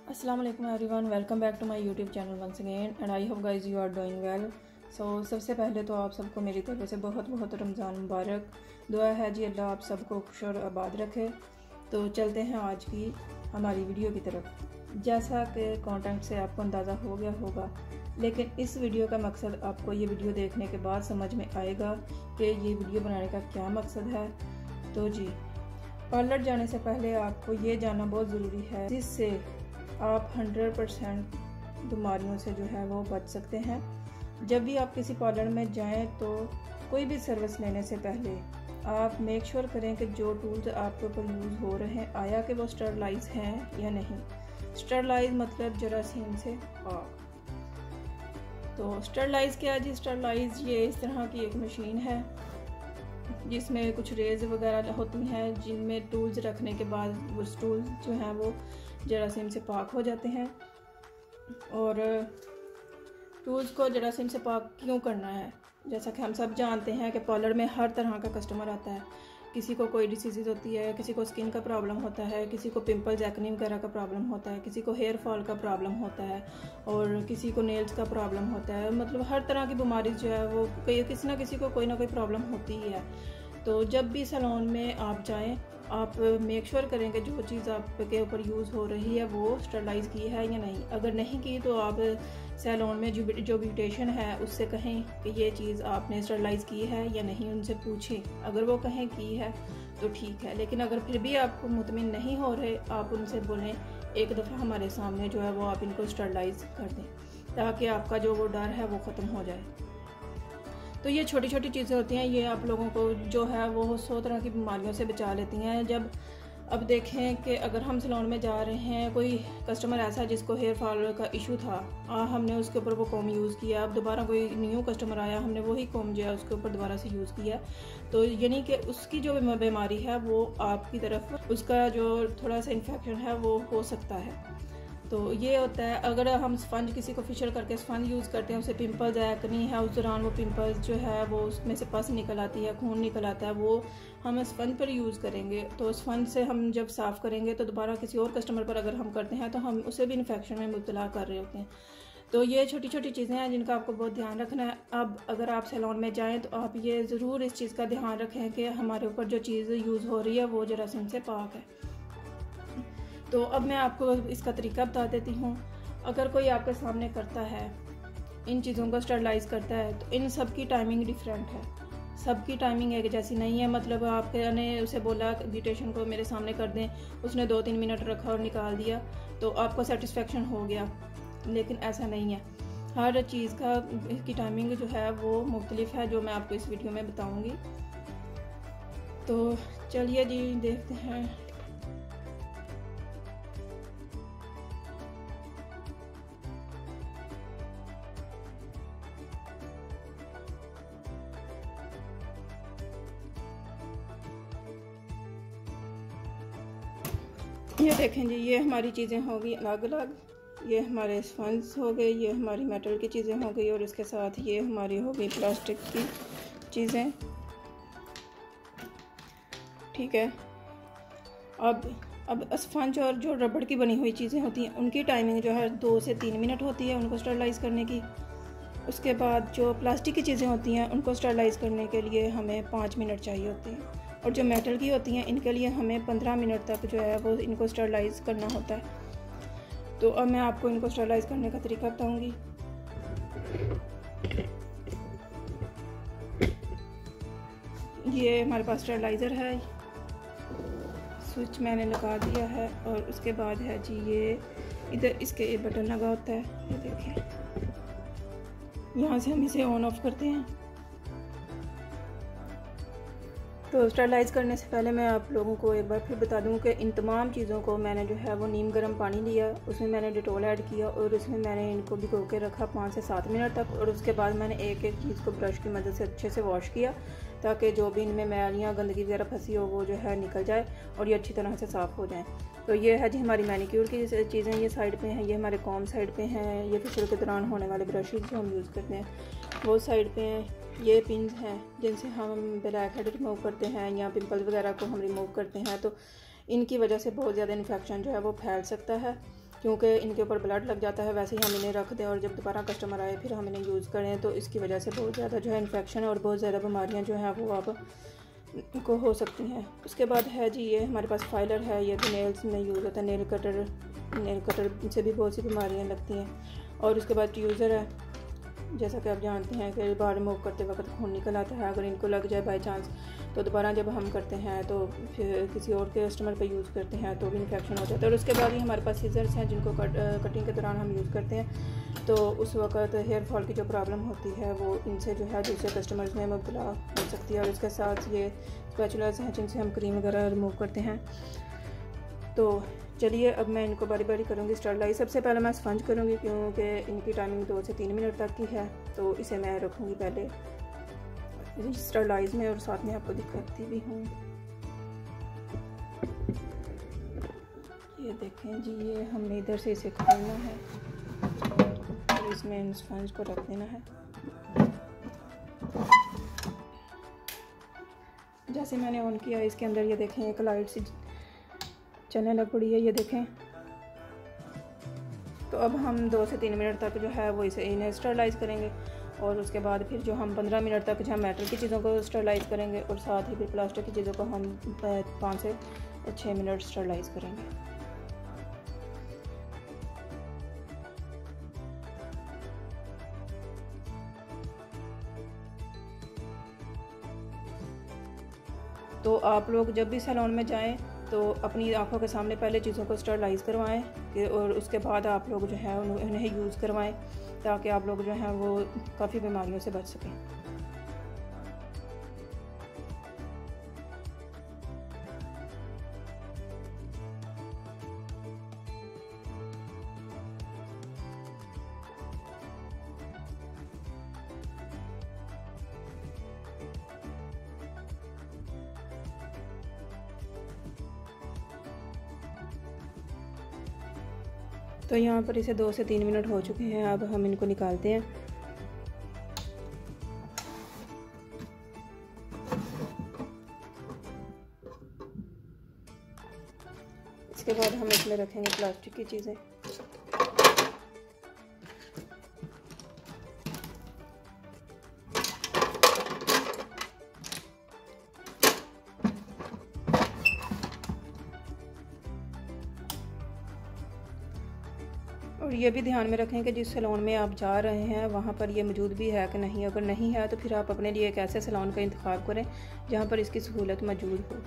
अस्सलाम वालेकुम everyone, welcome back to my YouTube channel once again and I hope guys you are doing well. सबसे पहले तो आप सबको मेरी तरफ से बहुत बहुत रमज़ान मुबारक। दुआ है जी अल्लाह आप सबको खुश और आबाद रखे। तो चलते हैं आज की हमारी वीडियो की तरफ। जैसा कि कंटेंट से आपको अंदाज़ा हो गया होगा, लेकिन इस वीडियो का मकसद आपको ये वीडियो देखने के बाद समझ में आएगा कि ये वीडियो बनाने का क्या मकसद है। तो जी, पार्लर जाने से पहले आपको ये जानना बहुत ज़रूरी है, जिससे आप 100% बीमारियों से जो है वो बच सकते हैं। जब भी आप किसी पार्लर में जाएं तो कोई भी सर्विस लेने से पहले आप मेक श्योर करें कि जो टूल्स आपके ऊपर यूज़ हो रहे हैं आया कि वो स्टरलाइज हैं या नहीं। स्टरलाइज मतलब जरासीम से पाक। तो स्टरलाइज क्या है जी? स्टरलाइज ये इस तरह की एक मशीन है जिसमें कुछ रेज वगैरह होती हैं, जिनमें टूल्स रखने के बाद वो टूल्स जो हैं वो जरासीम से पाक हो जाते हैं। और टूल्स को जरासीम से पाक क्यों करना है? जैसा कि हम सब जानते हैं कि पार्लर में हर तरह का कस्टमर आता है। किसी को कोई डिसीज़ होती है, किसी को स्किन का प्रॉब्लम होता है, किसी को पिंपल्स एक्ने वगैरह का प्रॉब्लम होता है, किसी को हेयर फॉल का प्रॉब्लम होता है और किसी को नेल्स का प्रॉब्लम होता है। मतलब हर तरह की बीमारी जो है वो किसी ना किसी को कोई ना कोई प्रॉब्लम होती ही है। तो जब भी सैलून में आप जाएं, आप मेक श्योर करें कि जो चीज़ आपके ऊपर यूज़ हो रही है वो स्टरलाइज की है या नहीं। अगर नहीं की तो आप सैलून में जो ब्यूटिशियन है उससे कहें कि ये चीज़ आपने स्टरलाइज की है या नहीं, उनसे पूछें। अगर वो कहें की है तो ठीक है, लेकिन अगर फिर भी आपको मुतमिन नहीं हो रहे, आप उनसे बोलें एक दफ़ा हमारे सामने जो है वो आप इनको स्टरलाइज कर दें, ताकि आपका जो वो डर है वो ख़त्म हो जाए। तो ये छोटी छोटी चीज़ें होती हैं, ये आप लोगों को जो है वो 100 तरह की बीमारियों से बचा लेती हैं। जब अब देखें कि अगर हम सैलून में जा रहे हैं, कोई कस्टमर ऐसा है जिसको हेयर फॉल का इशू था, हमने उसके ऊपर वो कॉम यूज़ किया। अब दोबारा कोई न्यू कस्टमर आया, हमने वही कॉम जो है उसके ऊपर दोबारा से यूज़ किया, तो यानी कि उसकी जो बीमारी है वो आपकी तरफ, उसका जो थोड़ा सा इन्फेक्शन है वो हो सकता है। तो ये होता है, अगर हम स्पंज किसी को फेशियल करके स्पंज यूज़ करते हैं, उसे पिंपल्स एक्ने है, उस दौरान वो पिंपल्स जो है वो उसमें से पस निकल आती है, खून निकल आता है, वो हम स्पंज पर यूज़ करेंगे। तो स्पंज से हम जब साफ़ करेंगे तो दोबारा किसी और कस्टमर पर अगर हम करते हैं तो हम उसे भी इन्फेक्शन में मुब्तला कर रहे होते हैं। तो ये छोटी छोटी चीज़ें हैं जिनका आपको बहुत ध्यान रखना है। अब अगर आप सैलून में जाएँ तो आप ये ज़रूर इस चीज़ का ध्यान रखें कि हमारे ऊपर जो चीज़ यूज़ हो रही है वो जरासीम से पाक है। तो अब मैं आपको इसका तरीका बता देती हूँ। अगर कोई आपके सामने करता है, इन चीज़ों को स्टरलाइज करता है, तो इन सब की टाइमिंग डिफरेंट है। सबकी टाइमिंग एक जैसी नहीं है। मतलब आपने उसे बोला ब्यूटिशियन को मेरे सामने कर दें, उसने 2-3 मिनट रखा और निकाल दिया तो आपको सेटिस्फेक्शन हो गया, लेकिन ऐसा नहीं है। हर चीज़ की टाइमिंग जो है वो मुख्तलिफ है, जो मैं आपको इस वीडियो में बताऊँगी। तो चलिए जी देखते हैं। ये देखें जी, ये हमारी चीज़ें हो गई अलग अलग। ये हमारे स्पंज हो गए, ये हमारी मेटल की चीज़ें हो गई और इसके साथ ये हमारी हो गई प्लास्टिक की चीज़ें। ठीक है। अब स्पंज और जो रबड़ की बनी हुई चीज़ें होती हैं उनकी टाइमिंग जो है 2 से 3 मिनट होती है उनको स्टरलाइज करने की। उसके बाद जो प्लास्टिक की चीज़ें होती हैं उनको स्टरलाइज करने के लिए हमें 5 मिनट चाहिए होते हैं, और जो मेटल की होती हैं इनके लिए हमें 15 मिनट तक जो है वो इनको स्टरलाइज करना होता है। तो अब मैं आपको इनको स्टरलाइज करने का तरीका बताऊंगी। ये हमारे पास स्टरलाइज़र है, स्विच मैंने लगा दिया है, और उसके बाद है जी ये इधर इसके ये बटन लगा होता है, ये देखिए, यहाँ से हम इसे ऑन ऑफ करते हैं। तो स्टरलाइज करने से पहले मैं आप लोगों को एक बार फिर बता दूं कि इन तमाम चीज़ों को मैंने जो है वो नीम गर्म पानी लिया, उसमें मैंने डिटोल ऐड किया और उसमें मैंने इनको भिगो के रखा 5 से 7 मिनट तक, और उसके बाद मैंने एक एक चीज़ को ब्रश की मदद से अच्छे से वॉश किया, ताकि जो भी इनमें मैलियाँ गंदगी वगैरह फंसी हो वो जो है निकल जाए और ये अच्छी तरह से साफ़ हो जाए। तो ये है जी हमारी मैनिक्योर की चीज़ें, ये साइड पे हैं, ये हमारे कॉम साइड पे हैं, ये फेशियल के दौरान होने वाले ब्रशेज जो हम यूज़ करते हैं वो साइड पे हैं, ये पिंस हैं जिनसे हम ब्लैक हेड रिमूव करते हैं या पिंपल वगैरह को हम रिमूव करते हैं। तो इनकी वजह से बहुत ज़्यादा इन्फेक्शन जो है वो फैल सकता है। क्योंकि इनके ऊपर ब्लड लग जाता है, वैसे ही हम इन्हें रख दें और जब दोबारा कस्टमर आए फिर हम इन्हें यूज़ करें तो इसकी वजह से बहुत ज़्यादा जो है इन्फेक्शन और बहुत ज़्यादा बीमारियां जो हैं वो आप को हो सकती हैं। उसके बाद है जी ये हमारे पास फाइलर है, ये भी नेल्स में यूज़ होता है, नेल कटर से भी बहुत सी बीमारियाँ लगती हैं। और उसके बाद ट्यूज़र है, जैसा कि आप जानते हैं कि बार रिमूव करते वक्त खून निकल आता है, अगर इनको लग जाए बाई चांस तो दोबारा जब हम करते हैं तो फिर किसी और के कस्टमर पे यूज़ करते हैं तो भी इन्फेक्शन हो जाता है। और उसके बाद ही हमारे पास सीजर्स हैं जिनको कटिंग के दौरान हम यूज़ करते हैं, तो उस वक्त हेयर फॉल की जो प्रॉब्लम होती है वो इनसे जो है दूसरे कस्टमर्स में मुबतला हो सकती है। और इसके साथ ये स्पैचुलास हैं जिनसे हम क्रीम वगैरह रिमूव करते हैं। तो चलिए अब मैं इनको बारी बारी करूँगी स्टरलाइज। सबसे पहले मैं स्पंज करूँगी क्योंकि इनकी टाइमिंग 2 से 3 मिनट तक की है, तो इसे मैं रखूँगी पहले स्टरलाइज में और साथ में आपको दिखाती भी हूँ। ये देखें जी, ये हमने इधर से इसे खोलना है और इसमें स्पंज को रख देना है। जैसे मैंने ऑन किया इसके अंदर ये देखें एक लाइट सी चलने लग पड़ी है, ये देखें। तो अब हम 2 से 3 मिनट तक जो है वो इन्हें स्टरलाइज करेंगे और उसके बाद फिर जो हम 15 मिनट तक जो है मेटल की चीज़ों को स्टरलाइज करेंगे और साथ ही फिर प्लास्टिक की चीज़ों को हम 5 से 6 मिनट स्टरलाइज करेंगे। तो आप लोग जब भी सैलून में जाएं तो अपनी आंखों के सामने पहले चीज़ों को स्टरलाइज करवाएं और उसके बाद आप लोग जो है उन्हें यूज़ करवाएं ताकि आप लोग जो हैं वो काफ़ी बीमारियों से बच सकें। तो यहाँ पर इसे 2 से 3 मिनट हो चुके हैं, अब हम इनको निकालते हैं। इसके बाद हम इसमें रखेंगे प्लास्टिक की चीज़ें। और ये भी ध्यान में रखें कि जिस सैलून में आप जा रहे हैं वहाँ पर ये मौजूद भी है कि नहीं। अगर नहीं है तो फिर आप अपने लिए एक ऐसे सैलून का इंतखाब करें जहाँ पर इसकी सहूलत मौजूद हो,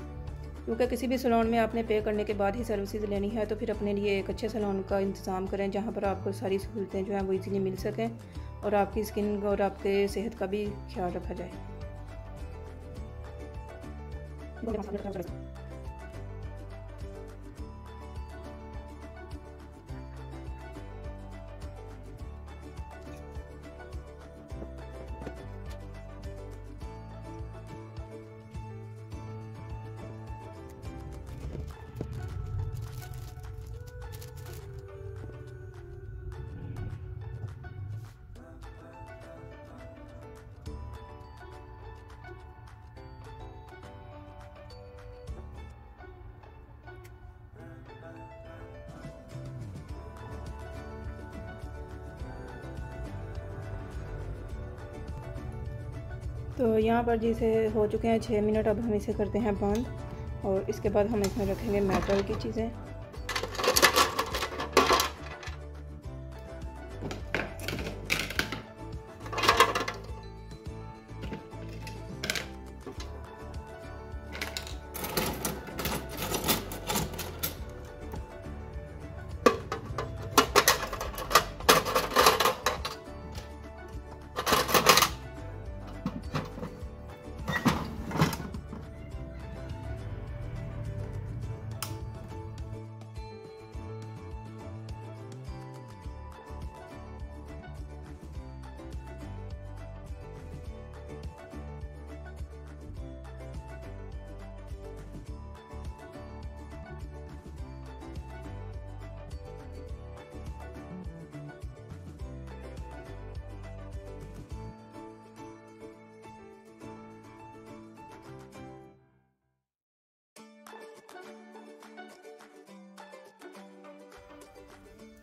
क्योंकि किसी भी सैलून में आपने पे करने के बाद ही सर्विसेज लेनी है। तो फिर अपने लिए एक अच्छे सैलून का इंतज़ाम करें जहाँ पर आपको सारी सहूलतें जो हैं वो इजीली मिल सकें और आपकी स्किन और आपके सेहत का भी ख्याल रखा जाए। तो यहाँ पर जिसे हो चुके हैं 6 मिनट, अब हम इसे करते हैं बंद और इसके बाद हम इसमें रखेंगे मेटल की चीज़ें।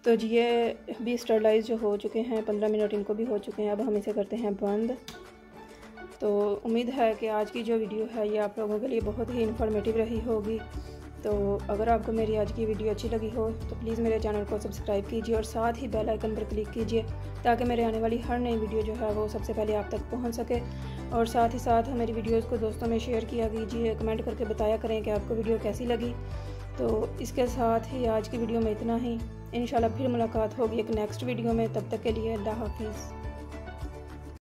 तो जी ये भी स्टरलाइज जो हो चुके हैं, 15 मिनट इनको भी हो चुके हैं। अब हम इसे करते हैं बंद। तो उम्मीद है कि आज की जो वीडियो है ये आप लोगों के लिए बहुत ही इन्फॉर्मेटिव रही होगी। तो अगर आपको मेरी आज की वीडियो अच्छी लगी हो तो प्लीज़ मेरे चैनल को सब्सक्राइब कीजिए और साथ ही बेल आइकन पर क्लिक कीजिए ताकि मेरे आने वाली हर नई वीडियो जो है वो सबसे पहले आप तक पहुंच सके। और साथ ही साथ मेरी वीडियोस को दोस्तों में शेयर किया कीजिए, कमेंट करके बताया करें कि आपको वीडियो कैसी लगी। तो इसके साथ ही आज की वीडियो में इतना ही। इंशाल्लाह फिर मुलाकात होगी एक नेक्स्ट वीडियो में। तब तक के लिए अल्लाह हाफिज़।